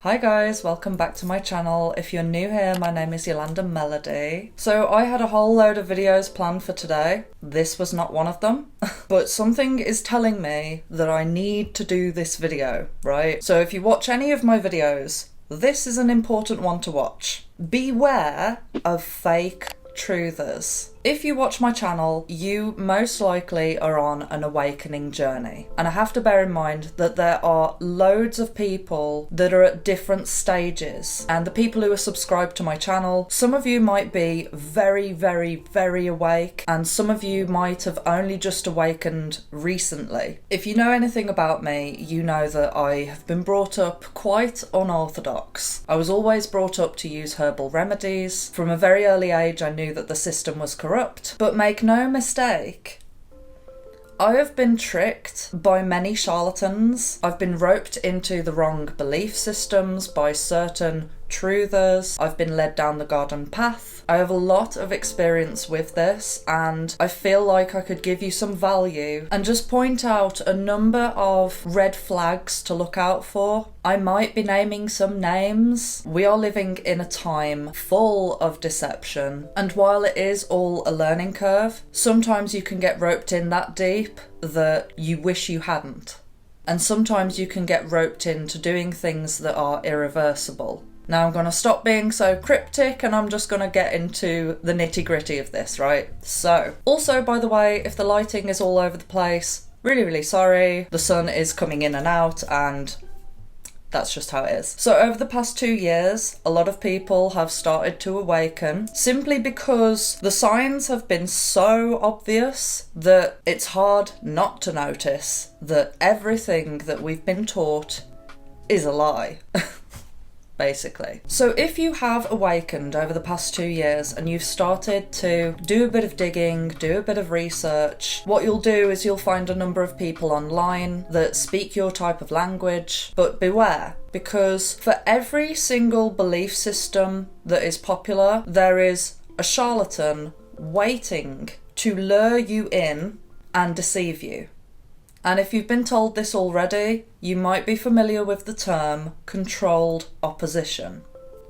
Hi guys, welcome back to my channel. If you're new here, my name is Yolanda Melody. So I had a whole load of videos planned for today. This was not one of them, but something is telling me that I need to do this video, right? So if you watch any of my videos, this is an important one to watch. Beware of fake truthers. If you watch my channel, you most likely are on an awakening journey. And I have to bear in mind that there are loads of people that are at different stages. And the people who are subscribed to my channel, some of you might be very, very, very awake, and some of you might have only just awakened recently. If you know anything about me, you know that I have been brought up quite unorthodox. I was always brought up to use herbal remedies. From a very early age, I knew that the system was corrupt. But make no mistake, I have been tricked by many charlatans. I've been roped into the wrong belief systems by certain truthers. I've been led down the garden path. I have a lot of experience with this, and I feel like I could give you some value and just point out a number of red flags to look out for. I might be naming some names. We are living in a time full of deception, and while it is all a learning curve, sometimes you can get roped in that deep that you wish you hadn't. And sometimes you can get roped into doing things that are irreversible. Now I'm going to stop being so cryptic and I'm just going to get into the nitty-gritty of this, right? So, also by the way, if the lighting is all over the place, really sorry. The sun is coming in and out and that's just how it is. So over the past 2 years, a lot of people have started to awaken simply because the signs have been so obvious that it's hard not to notice that everything that we've been taught is a lie. Basically. So if you have awakened over the past 2 years and you've started to do a bit of digging, do a bit of research, what you'll do is you'll find a number of people online that speak your type of language, but beware, because for every single belief system that is popular, there is a charlatan waiting to lure you in and deceive you. And if you've been told this already, you might be familiar with the term controlled opposition.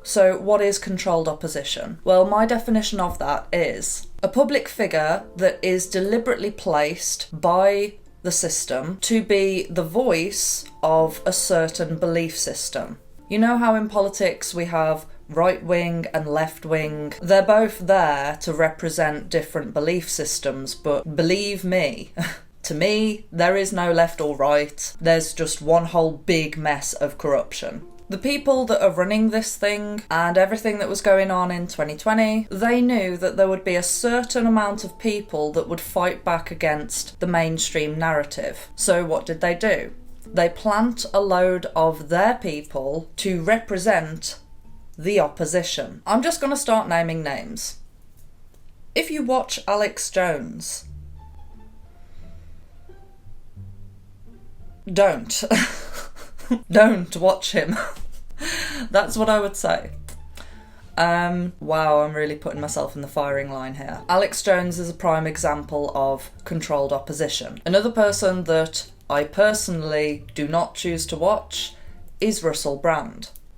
So what is controlled opposition? Well, my definition of that is a public figure that is deliberately placed by the system to be the voice of a certain belief system. You know how in politics we have right wing and left wing? They're both there to represent different belief systems, but believe me, to me, there is no left or right. There's just one whole big mess of corruption. The people that are running this thing and everything that was going on in 2020, they knew that there would be a certain amount of people that would fight back against the mainstream narrative. So what did they do? They plant a load of their people to represent the opposition. I'm just going to start naming names. If you watch Alex Jones, don't. Don't watch him. That's what I would say. Wow, I'm really putting myself in the firing line here. Alex Jones is a prime example of controlled opposition. Another person that I personally do not choose to watch is Russel.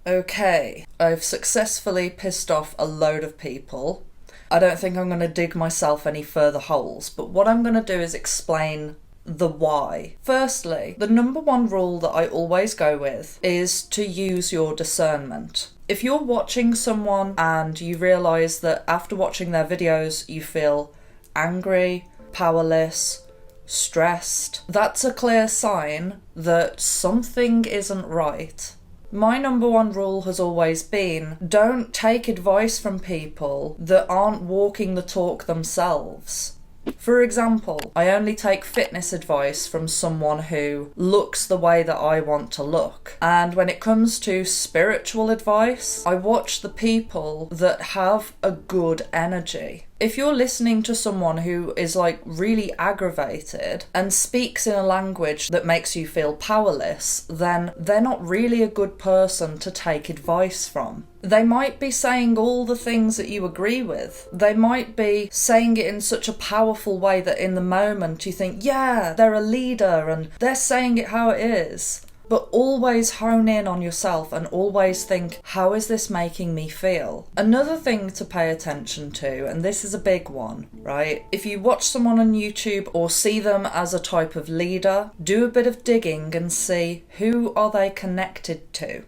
Okay, I've successfully pissed off a load of people. I don't think I'm going to dig myself any further holes, but what I'm going to do is explain the why. Firstly, the number one rule that I always go with is to use your discernment. If you're watching someone and you realise that after watching their videos you feel angry, powerless, stressed, that's a clear sign that something isn't right. My number one rule has always been, don't take advice from people that aren't walking the talk themselves. For example, I only take fitness advice from someone who looks the way that I want to look. And when it comes to spiritual advice, I watch the people that have a good energy. If you're listening to someone who is like really aggravated and speaks in a language that makes you feel powerless, then they're not really a good person to take advice from. They might be saying all the things that you agree with. They might be saying it in such a powerful way that in the moment you think, yeah, they're a leader and they're saying it how it is. but always hone in on yourself and always think, how is this making me feel? Another thing to pay attention to, and this is a big one, right? If you watch someone on YouTube or see them as a type of leader, do a bit of digging and see who are they connected to.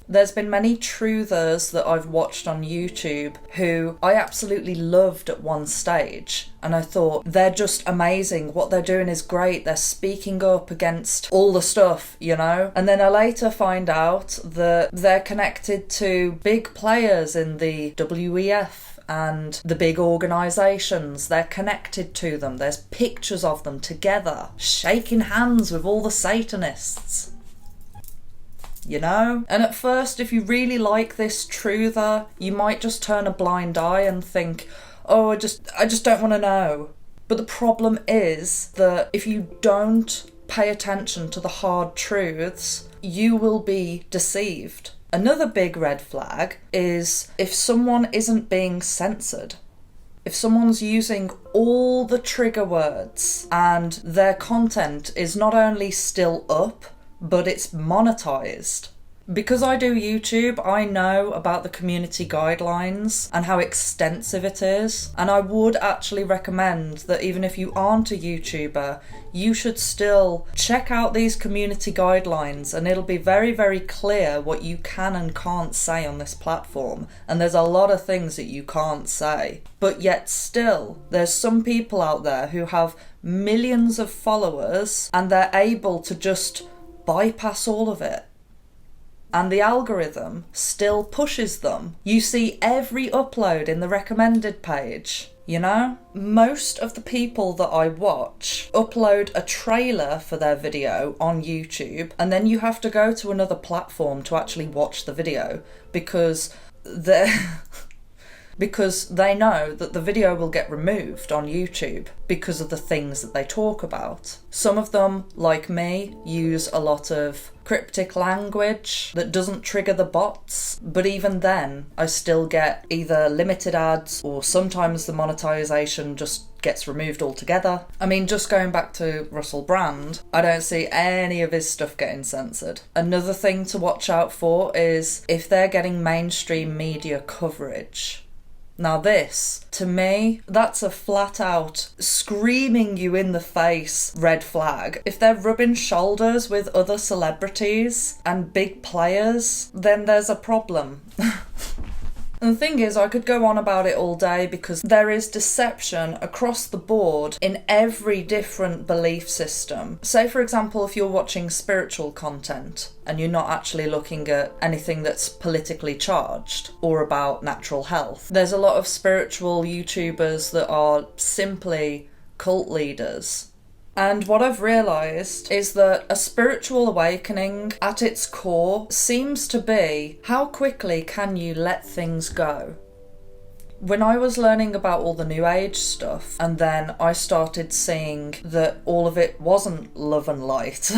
There's been many truthers that I've watched on YouTube who I absolutely loved at one stage, and I thought, they're just amazing, what they're doing is great, they're speaking up against all the stuff, you know? And then I later find out that they're connected to big players in the WEF and the big organisations. They're connected to them, there's pictures of them together, shaking hands with all the Satanists. You know? And at first, if you really like this truther, you might just turn a blind eye and think, oh, I just don't want to know. But the problem is that if you don't pay attention to the hard truths, you will be deceived. Another big red flag is if someone isn't being censored. If someone's using all the trigger words and their content is not only still up, but it's monetized. Because I do YouTube, I know about the community guidelines and how extensive it is, and I would actually recommend that even if you aren't a YouTuber, you should still check out these community guidelines, and it'll be very, very clear what you can and can't say on this platform. And there's a lot of things that you can't say. But yet still, there's some people out there who have millions of followers and they're able to just bypass all of it. And the algorithm still pushes them. You see every upload in the recommended page, you know? Most of the people that I watch upload a trailer for their video on YouTube, and then you have to go to another platform to actually watch the video because because they know that the video will get removed on YouTube because of the things that they talk about. Some of them, like me, use a lot of cryptic language that doesn't trigger the bots, but even then I still get either limited ads or sometimes the monetization just gets removed altogether. I mean, just going back to Russel Brand, I don't see any of his stuff getting censored. Another thing to watch out for is if they're getting mainstream media coverage. Now this, to me, that's a flat out screaming you in the face red flag. If they're rubbing shoulders with other celebrities and big players, then there's a problem. And the thing is, I could go on about it all day because there is deception across the board in every different belief system. Say, for example, if you're watching spiritual content and you're not actually looking at anything that's politically charged or about natural health. There's a lot of spiritual YouTubers that are simply cult leaders. And what I've realised is that a spiritual awakening at its core seems to be how quickly can you let things go. When I was learning about all the New Age stuff, and then I started seeing that all of it wasn't love and light,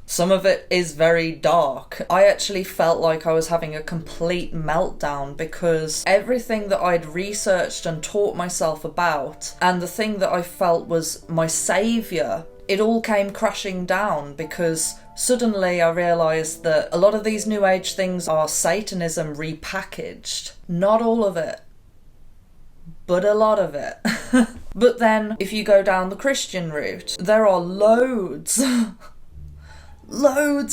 some of it is very dark, I actually felt like I was having a complete meltdown because everything that I'd researched and taught myself about, and the thing that I felt was my saviour, it all came crashing down because suddenly I realised that a lot of these New Age things are Satanism repackaged. Not all of it, but a lot of it. But then if you go down the Christian route, there are loads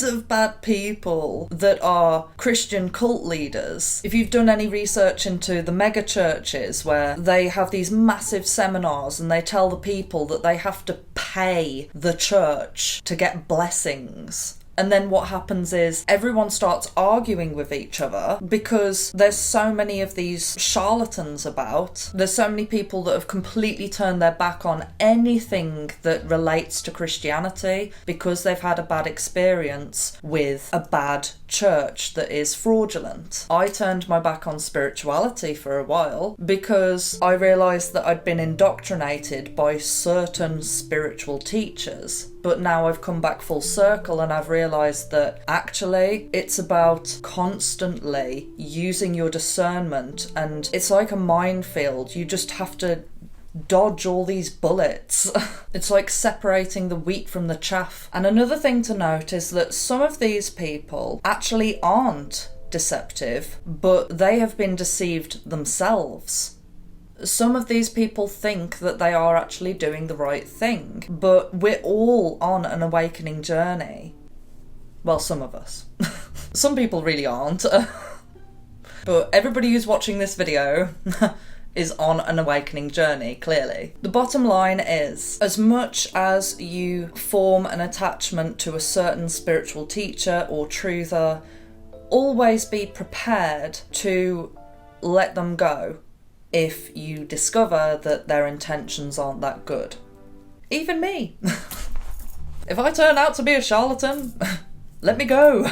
of bad people that are Christian cult leaders. If you've done any research into the mega churches where they have these massive seminars and they tell the people that they have to pay the church to get blessings. And then what happens is everyone starts arguing with each other because there's so many of these charlatans about. There's so many people that have completely turned their back on anything that relates to Christianity because they've had a bad experience with a bad church that is fraudulent. I turned my back on spirituality for a while because I realised that I'd been indoctrinated by certain spiritual teachers. But now I've come back full circle and I've realised that actually it's about constantly using your discernment, and it's like a minefield. You just have to dodge all these bullets. It's like separating the wheat from the chaff. And another thing to note is that some of these people actually aren't deceptive, but they have been deceived themselves. Some of these people think that they are actually doing the right thing, but we're all on an awakening journey. Well, some of us. Some people really aren't. But everybody who's watching this video is on an awakening journey, clearly. The bottom line is, as much as you form an attachment to a certain spiritual teacher or truther, always be prepared to let them go if you discover that their intentions aren't that good. Even me. If I turn out to be a charlatan, let me go.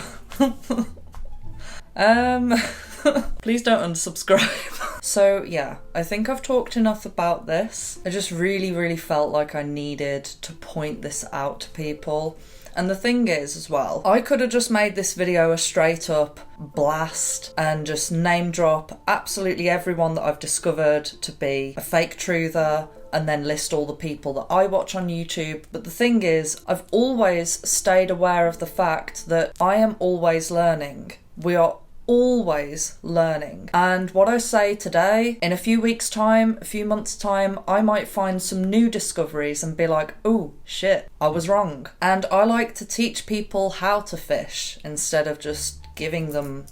Please don't unsubscribe. So yeah, I think I've talked enough about this. I just really felt like I needed to point this out to people. And the thing is as well, I could have just made this video a straight up blast and just name drop absolutely everyone that I've discovered to be a fake truther and then list all the people that I watch on YouTube. But the thing is, I've always stayed aware of the fact that I am always learning. We are always learning. And what I say today, in a few weeks' time, a few months' time, I might find some new discoveries and be like, oh shit, I was wrong. And I like to teach people how to fish instead of just giving them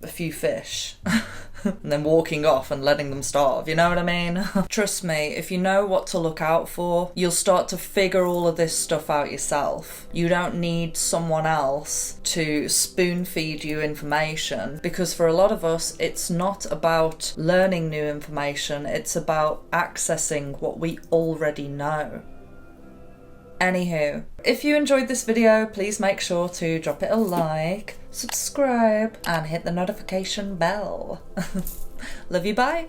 a few fish and then walking off and letting them starve, you know what I mean? Trust me, if you know what to look out for, you'll start to figure all of this stuff out yourself. You don't need someone else to spoon feed you information, because for a lot of us, it's not about learning new information, it's about accessing what we already know. Anywho, if you enjoyed this video, please make sure to drop it a like, subscribe, and hit the notification bell. Love you, bye!